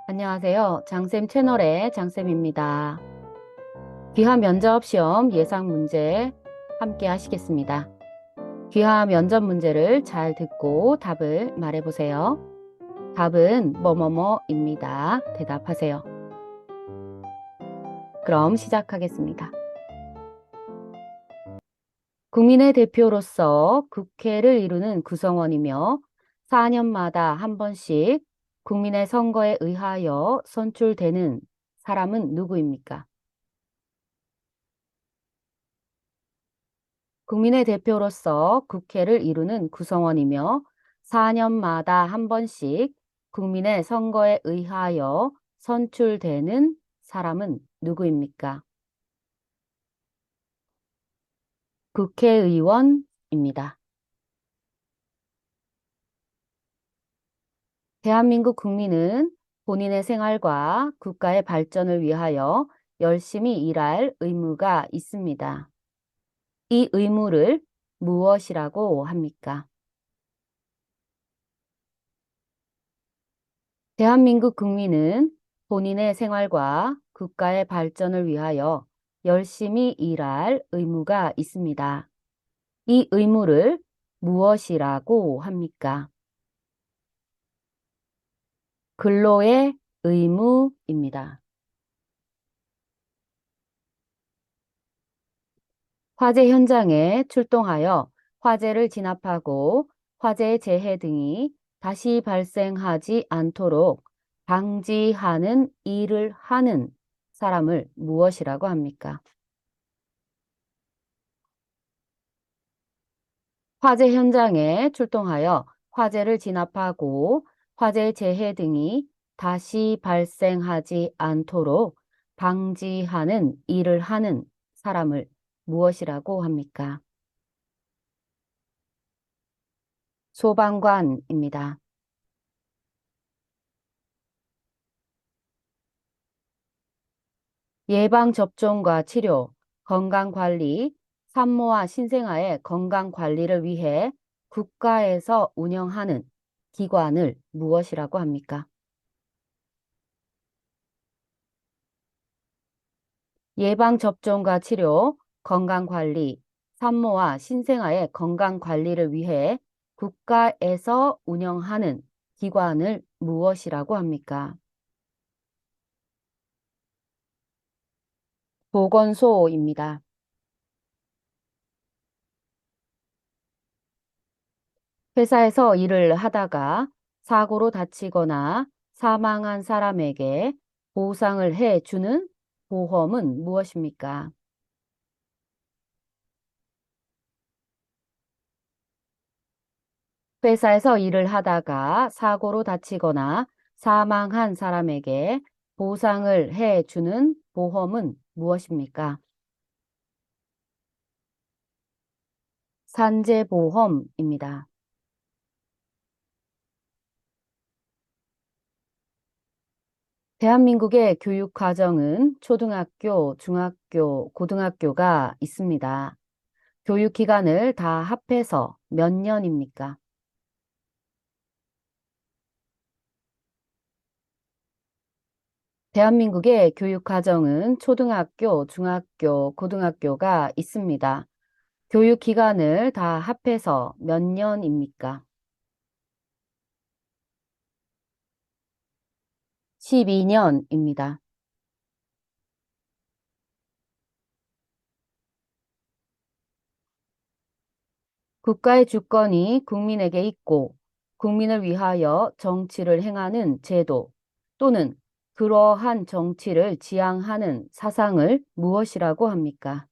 안녕하세요. 장쌤 채널의 장쌤입니다. 귀화 면접 시험 예상 문제 함께 하시겠습니다. 귀화 면접 문제를 잘 듣고 답을 말해보세요. 답은 뭐뭐뭐입니다. 대답하세요. 그럼 시작하겠습니다. 국민의 대표로서 국회를 이루는 구성원이며 4년마다 한 번씩 국민의 선거에 의하여 선출되는 사람은 누구입니까? 국민의 대표로서 국회를 이루는 구성원이며 4년마다 한 번씩 국민의 선거에 의하여 선출되는 사람은 누구입니까? 국회의원입니다. 대한민국 국민은 본인의 생활과 국가의 발전을 위하여 열심히 일할 의무가 있습니다. 이 의무를 무엇이라고 합니까? 대한민국 국민은 본인의 생활과 국가의 발전을 위하여 열심히 일할 의무가 있습니다. 이 의무를 무엇이라고 합니까? 근로의 의무입니다. 화재 현장에 출동하여 화재를 진압하고 화재 재해 등이 다시 발생하지 않도록 방지하는 일을 하는 사람을 무엇이라고 합니까? 화재 현장에 출동하여 화재를 진압하고 화재 재해 등이 다시 발생하지 않도록 방지하는 일을 하는 사람을 무엇이라고 합니까? 소방관입니다. 예방접종과 치료, 건강관리, 산모와 신생아의 건강관리를 위해 국가에서 운영하는 기관을 무엇이라고 합니까? 예방접종과 치료, 건강관리, 산모와 신생아의 건강관리를 위해 국가에서 운영하는 기관을 무엇이라고 합니까? 보건소입니다. 회사에서 일을 하다가 사고로 다치거나 사망한 사람에게 보상을 해주는 보험은 무엇입니까? 회사에서 일을 하다가 사고로 다치거나 사망한 사람에게 보상을 해주는 보험은 무엇입니까? 산재보험입니다. 대한민국의 교육과정은 초등학교, 중학교, 고등학교가 있습니다. 교육기간을 다 합해서 몇 년입니까? 대한민국의 교육과정은 초등학교, 중학교, 고등학교가 있습니다. 교육기간을 다 합해서 몇 년입니까? 12년입니다. 국가의 주권이 국민에게 있고 국민을 위하여 정치를 행하는 제도 또는 그러한 정치를 지향하는 사상을 무엇이라고 합니까?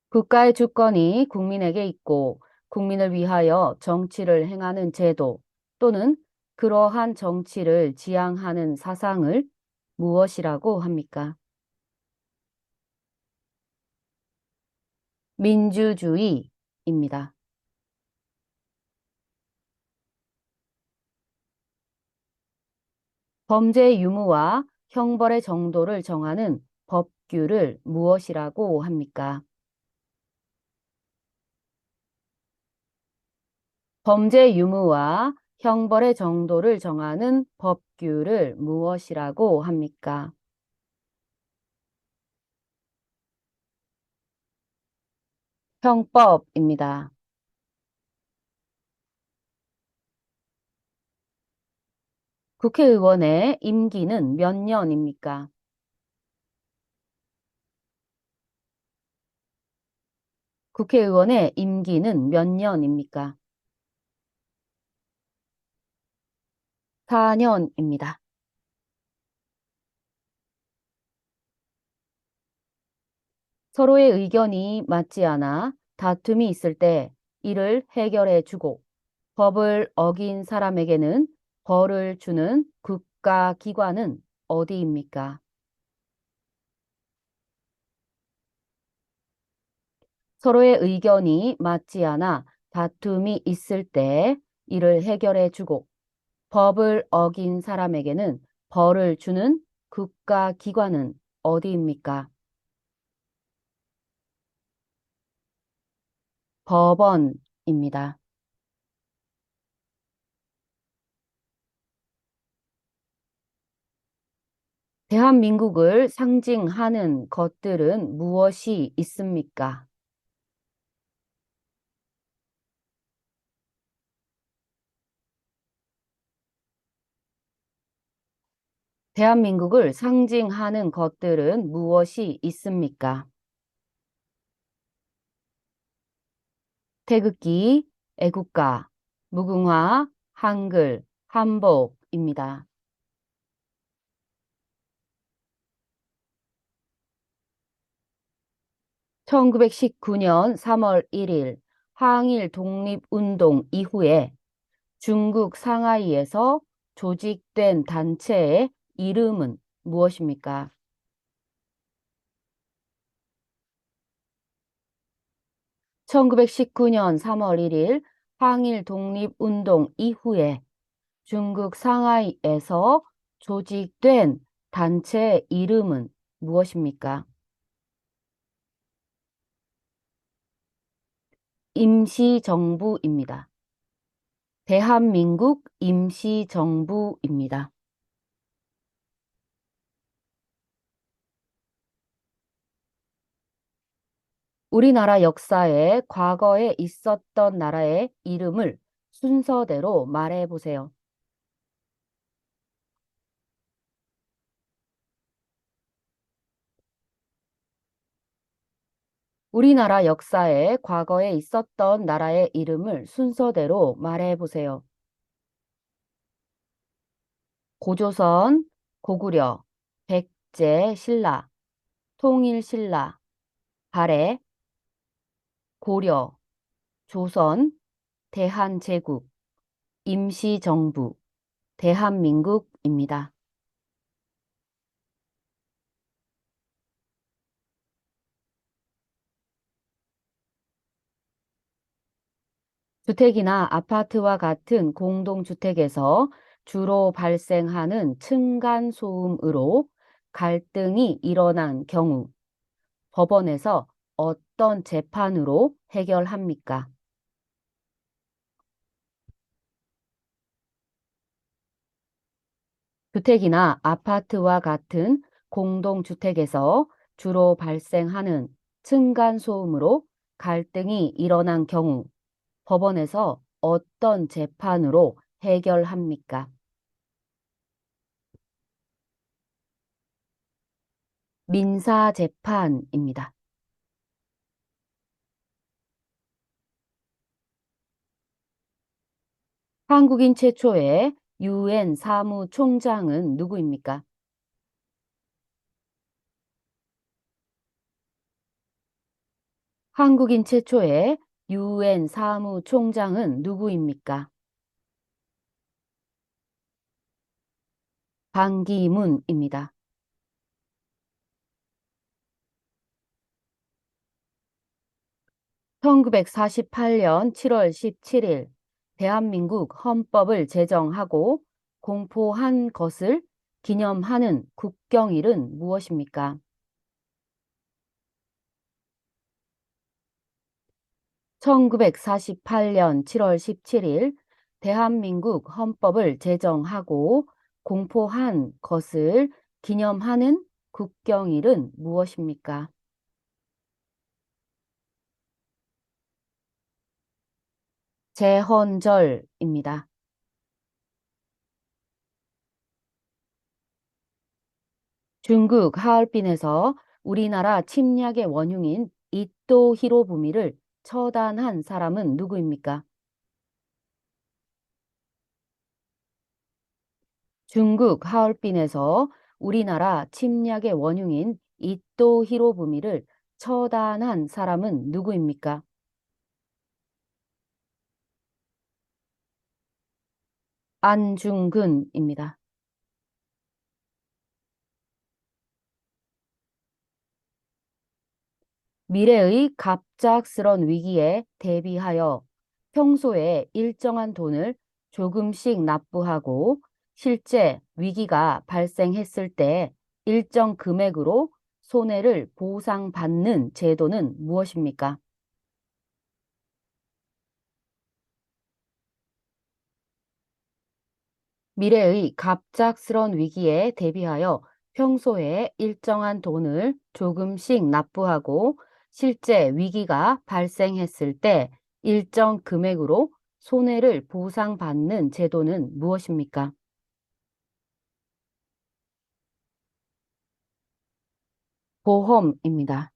국가의 주권이 국민에게 있고 국민을 위하여 정치를 행하는 제도 또는 그러한 정치를 지향하는 사상을 무엇이라고 합니까? 민주주의입니다. 범죄 유무와 형벌의 정도를 정하는 법규를 무엇이라고 합니까? 범죄 유무와 형벌의 정도를 정하는 법규를 무엇이라고 합니까? 형법입니다. 국회의원의 임기는 몇 년입니까? 국회의원의 임기는 몇 년입니까? 4년입니다. 서로의 의견이 맞지 않아 다툼이 있을 때 이를 해결해 주고 법을 어긴 사람에게는 벌을 주는 국가기관은 어디입니까? 서로의 의견이 맞지 않아 다툼이 있을 때 이를 해결해 주고 법을 어긴 사람에게는 벌을 주는 국가기관은 어디입니까? 법원입니다. 대한민국을 상징하는 것들은 무엇이 있습니까? 대한민국을 상징하는 것들은 무엇이 있습니까? 태극기, 애국가, 무궁화, 한글, 한복입니다. 1919년 3월 1일 항일 독립운동 이후에 중국 상하이에서 조직된 단체의 이름은 무엇입니까? 1919년 3월 1일 항일 독립운동 이후에 중국 상하이에서 조직된 단체의 이름은 무엇입니까? 임시정부입니다. 대한민국 임시정부입니다. 우리나라 역사에 과거에 있었던 나라의 이름을 순서대로 말해 보세요. 우리나라 역사에 과거에 있었던 나라의 이름을 순서대로 말해 보세요. 고조선, 고구려, 백제, 신라, 통일신라, 발해, 고려, 조선, 대한제국, 임시정부, 대한민국입니다. 주택이나 아파트와 같은 공동주택에서 주로 발생하는 층간소음으로 갈등이 일어난 경우 법원에서 어떤 재판으로 해결합니까? 주택이나 아파트와 같은 공동주택에서 주로 발생하는 층간소음으로 갈등이 일어난 경우 법원에서 어떤 재판으로 해결합니까? 민사재판입니다. 한국인 최초의 유엔 사무총장은 누구입니까? 한국인 최초의 유엔 사무총장은 누구입니까? 반기문입니다. 1948년 7월 17일 대한민국 헌법을 제정하고 공포한 것을 기념하는 국경일은 무엇입니까? 1948년 7월 17일 대한민국 헌법을 제정하고 공포한 것을 기념하는 국경일은 무엇입니까? 제헌절입니다. 중국 하얼빈에서 우리나라 침략의 원흉인 이토 히로부미를 처단한 사람은 누구입니까? 중국 하얼빈에서 우리나라 침략의 원흉인 이토 히로부미를 처단한 사람은 누구입니까? 안중근입니다. 미래의 갑작스런 위기에 대비하여 평소에 일정한 돈을 조금씩 납부하고 실제 위기가 발생했을 때 일정 금액으로 손해를 보상받는 제도는 무엇입니까? 미래의 갑작스런 위기에 대비하여 평소에 일정한 돈을 조금씩 납부하고 실제 위기가 발생했을 때 일정 금액으로 손해를 보상받는 제도는 무엇입니까? 보험입니다.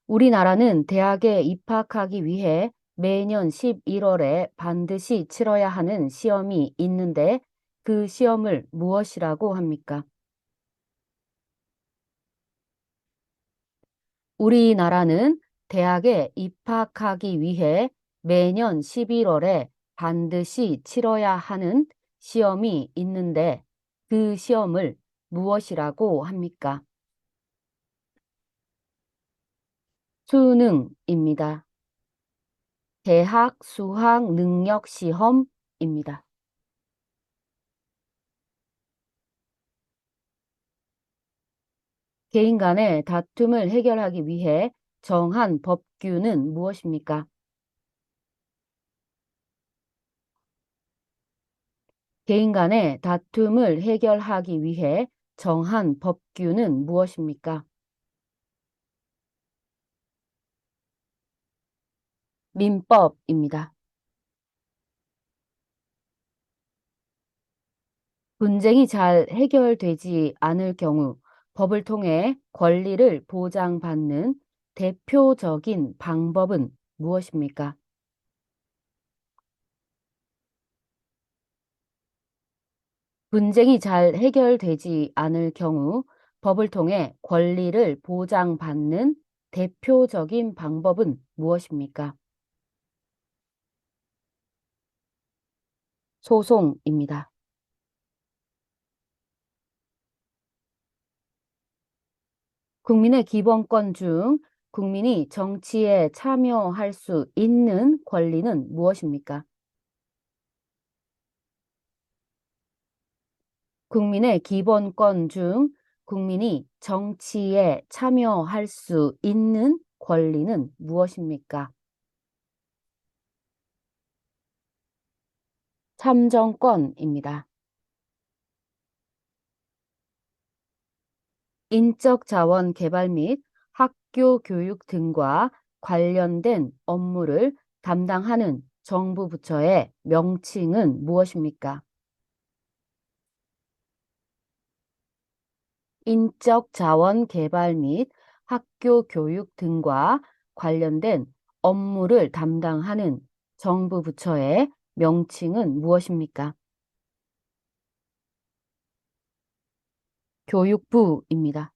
우리나라는 대학에 입학하기 위해 매년 11월에 반드시 치러야 하는 시험이 있는데 그 시험을 무엇이라고 합니까? 우리나라는 대학에 입학하기 위해 매년 11월에 반드시 치러야 하는 시험이 있는데 그 시험을 무엇이라고 합니까? 수능입니다. 대학 수학 능력 시험입니다. 개인 간의 다툼을 해결하기 위해 정한 법규는 무엇입니까? 개인 간의 다툼을 해결하기 위해 정한 법규는 무엇입니까? 민법입니다. 분쟁이 잘 해결되지 않을 경우 법을 통해 권리를 보장받는 대표적인 방법은 무엇입니까? 분쟁이 잘 해결되지 않을 경우 법을 통해 권리를 보장받는 대표적인 방법은 무엇입니까? 소송입니다. 국민의 기본권 중 국민이 정치에 참여할 수 있는 권리는 무엇입니까? 국민의 기본권 중 국민이 정치에 참여할 수 있는 권리는 무엇입니까? 참정권입니다. 인적 자원 개발 및 학교 교육 등과 관련된 업무를 담당하는 정부 부처의 명칭은 무엇입니까? 인적 자원 개발 및 학교 교육 등과 관련된 업무를 담당하는 정부 부처의 명칭은 무엇입니까? 교육부입니다.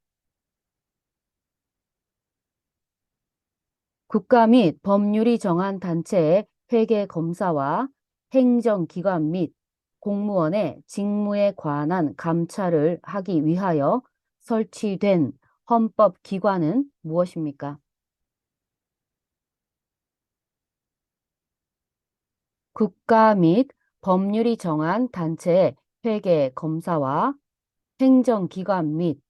국가 및 법률이 정한 단체의 회계 검사와 행정기관 및 공무원의 직무에 관한 감찰을 하기 위하여 설치된 헌법기관은 무엇입니까? 국가 및 법률이 정한 단체의 회계 검사와 행정기관 및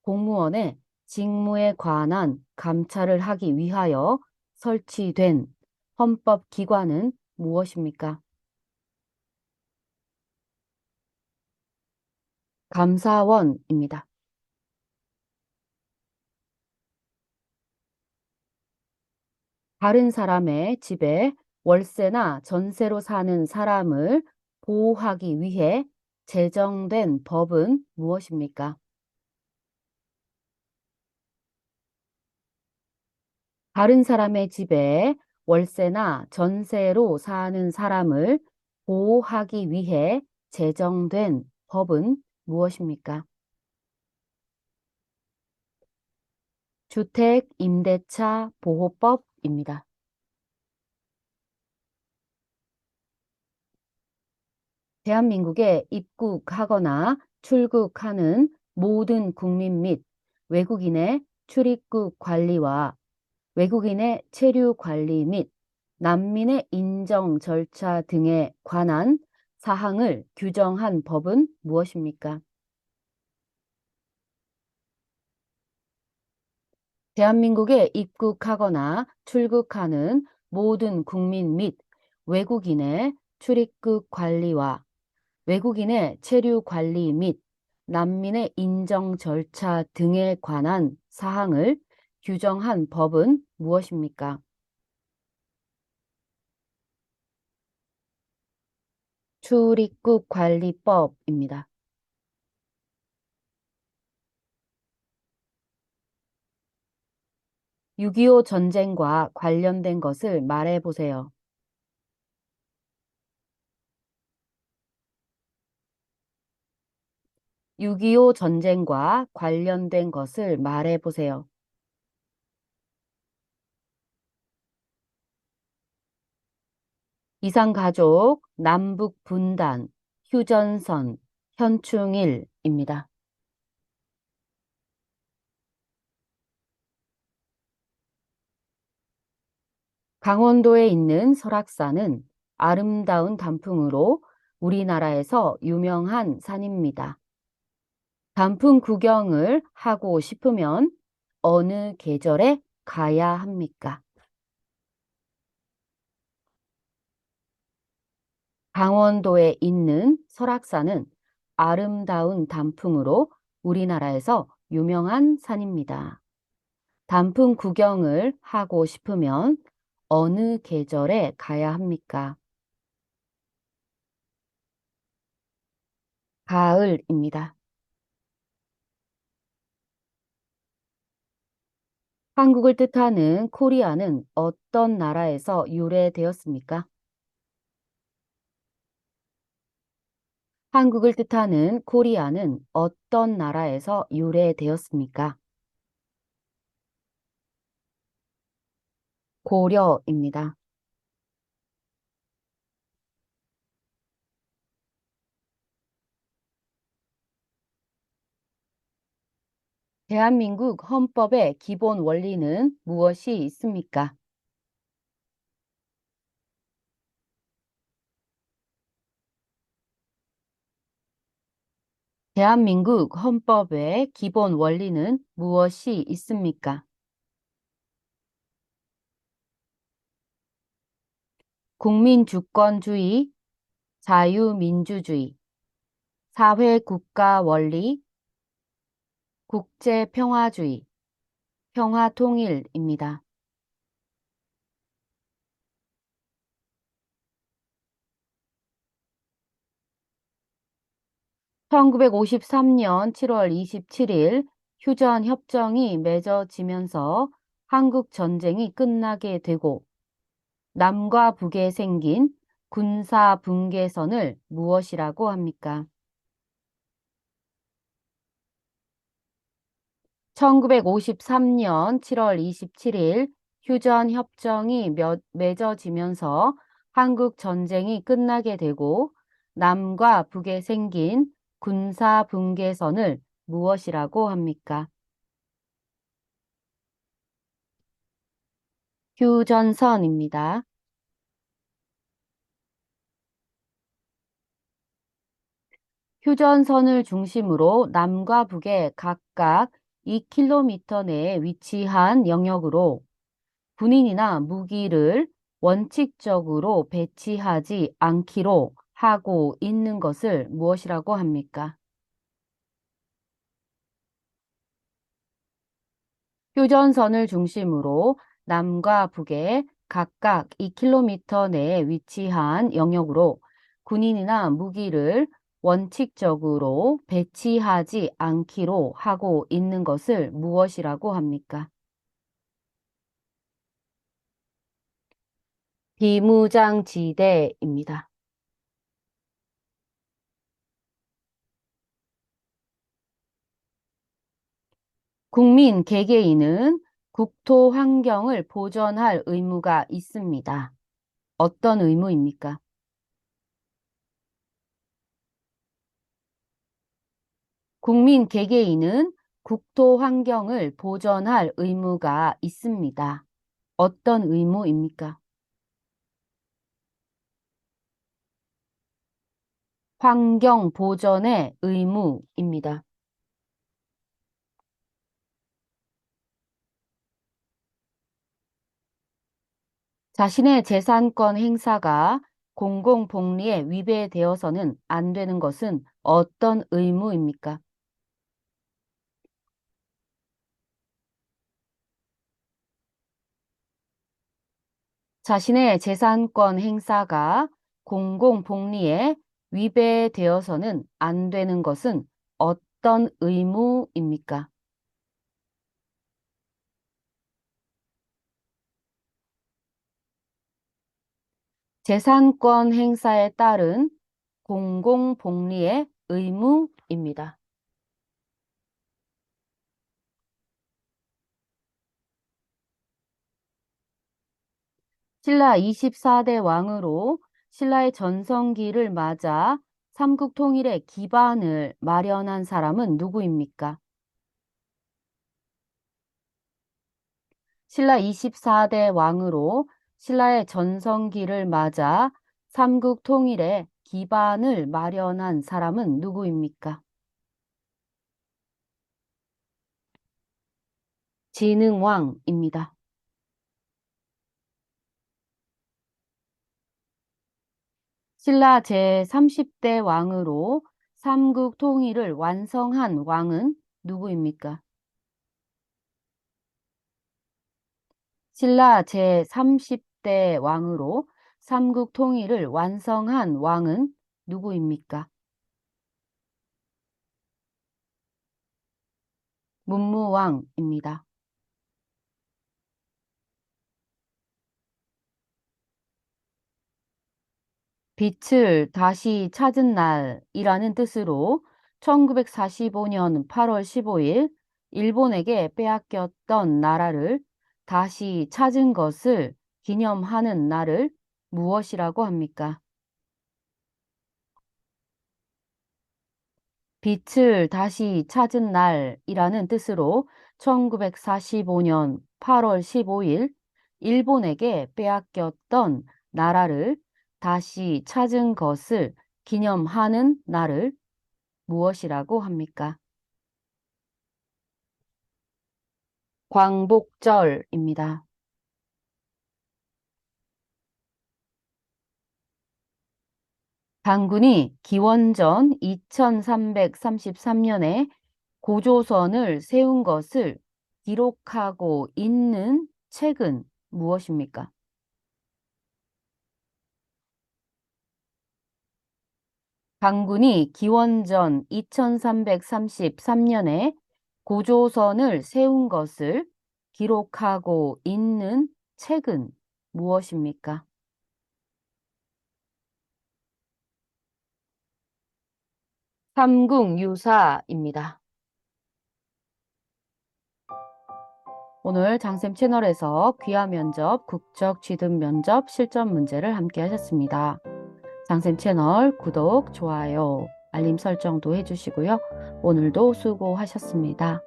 공무원의 직무에 관한 감찰을 하기 위하여 설치된 헌법기관은 무엇입니까? 감사원입니다. 다른 사람의 집에 월세나 전세로 사는 사람을 보호하기 위해 제정된 법은 무엇입니까? 다른 사람의 집에 월세나 전세로 사는 사람을 보호하기 위해 제정된 법은 무엇입니까? 주택임대차 보호법입니다. 대한민국에 입국하거나 출국하는 모든 국민 및 외국인의 출입국 관리와 외국인의 체류 관리 및 난민의 인정 절차 등에 관한 사항을 규정한 법은 무엇입니까? 대한민국에 입국하거나 출국하는 모든 국민 및 외국인의 출입국 관리와 외국인의 체류 관리 및 난민의 인정 절차 등에 관한 사항을 규정한 법은 무엇입니까? 출입국 관리법입니다. 6.25 전쟁과 관련된 것을 말해 보세요. 6.25 전쟁과 관련된 것을 말해 보세요. 이산가족, 남북 분단, 휴전선, 현충일입니다. 강원도에 있는 설악산은 아름다운 단풍으로 우리나라에서 유명한 산입니다. 단풍 구경을 하고 싶으면 어느 계절에 가야 합니까? 강원도에 있는 설악산은 아름다운 단풍으로 우리나라에서 유명한 산입니다. 단풍 구경을 하고 싶으면 어느 계절에 가야 합니까? 가을입니다. 한국을 뜻하는 코리아는 어떤 나라에서 유래되었습니까? 한국을 뜻하는 코리아는 어떤 나라에서 유래되었습니까? 고려입니다. 대한민국 헌법의 기본 원리는 무엇이 있습니까? 대한민국 헌법의 기본 원리는 무엇이 있습니까? 국민주권주의, 자유민주주의, 사회국가 원리, 국제평화주의, 평화통일입니다. 1953년 7월 27일 휴전협정이 맺어지면서 한국전쟁이 끝나게 되고 남과 북에 생긴 군사분계선을 무엇이라고 합니까? 1953년 7월 27일 휴전협정이 맺어지면서 한국 전쟁이 끝나게 되고 남과 북에 생긴 군사분계선을 무엇이라고 합니까? 휴전선입니다. 휴전선을 중심으로 남과 북에 각각 2km 내에 위치한 영역으로 군인이나 무기를 원칙적으로 배치하지 않기로 하고 있는 것을 무엇이라고 합니까? 휴전선을 중심으로 남과 북에 각각 2km 내에 위치한 영역으로 군인이나 무기를 원칙적으로 배치하지 않기로 하고 있는 것을 무엇이라고 합니까? 비무장지대입니다. 국민 개개인은 국토 환경을 보전할 의무가 있습니다. 어떤 의무입니까? 국민 개개인은 국토 환경을 보전할 의무가 있습니다. 어떤 의무입니까? 환경 보전의 의무입니다. 자신의 재산권 행사가 공공복리에 위배되어서는 안 되는 것은 어떤 의무입니까? 자신의 재산권 행사가 공공복리에 위배되어서는 안 되는 것은 어떤 의무입니까? 재산권 행사에 따른 공공복리의 의무입니다. 신라 24대 왕으로 신라의 전성기를 맞아 삼국 통일의 기반을 마련한 사람은 누구입니까? 신라 24대 왕으로 신라의 전성기를 맞아 삼국 통일의 기반을 마련한 사람은 누구입니까? 진흥왕입니다. 신라 제30대 왕으로 삼국 통일을 완성한 왕은 누구입니까? 신라 제30대 왕으로 삼국 통일을 완성한 왕은 누구입니까? 문무왕입니다. 빛을 다시 찾은 날이라는 뜻으로 1945년 8월 15일 일본에게 빼앗겼던 나라를 다시 찾은 것을 기념하는 날을 무엇이라고 합니까? 빛을 다시 찾은 날이라는 뜻으로 1945년 8월 15일 일본에게 빼앗겼던 나라를 다시 찾은 것을 기념하는 날을 무엇이라고 합니까? 광복절입니다. 단군이 기원전 2333년에 고조선을 세운 것을 기록하고 있는 책은 무엇입니까? 단군이 기원전 2333년에 고조선을 세운 것을 기록하고 있는 책은 무엇입니까? 삼국유사입니다. 오늘 장쌤 채널에서 귀화 면접, 국적 취득 면접 실전 문제를 함께 하셨습니다. 장쌤 채널 구독, 좋아요, 알림 설정도 해주시고요. 오늘도 수고하셨습니다.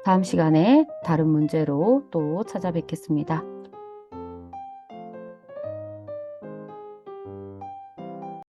다음 시간에 다른 문제로 또 찾아뵙겠습니다.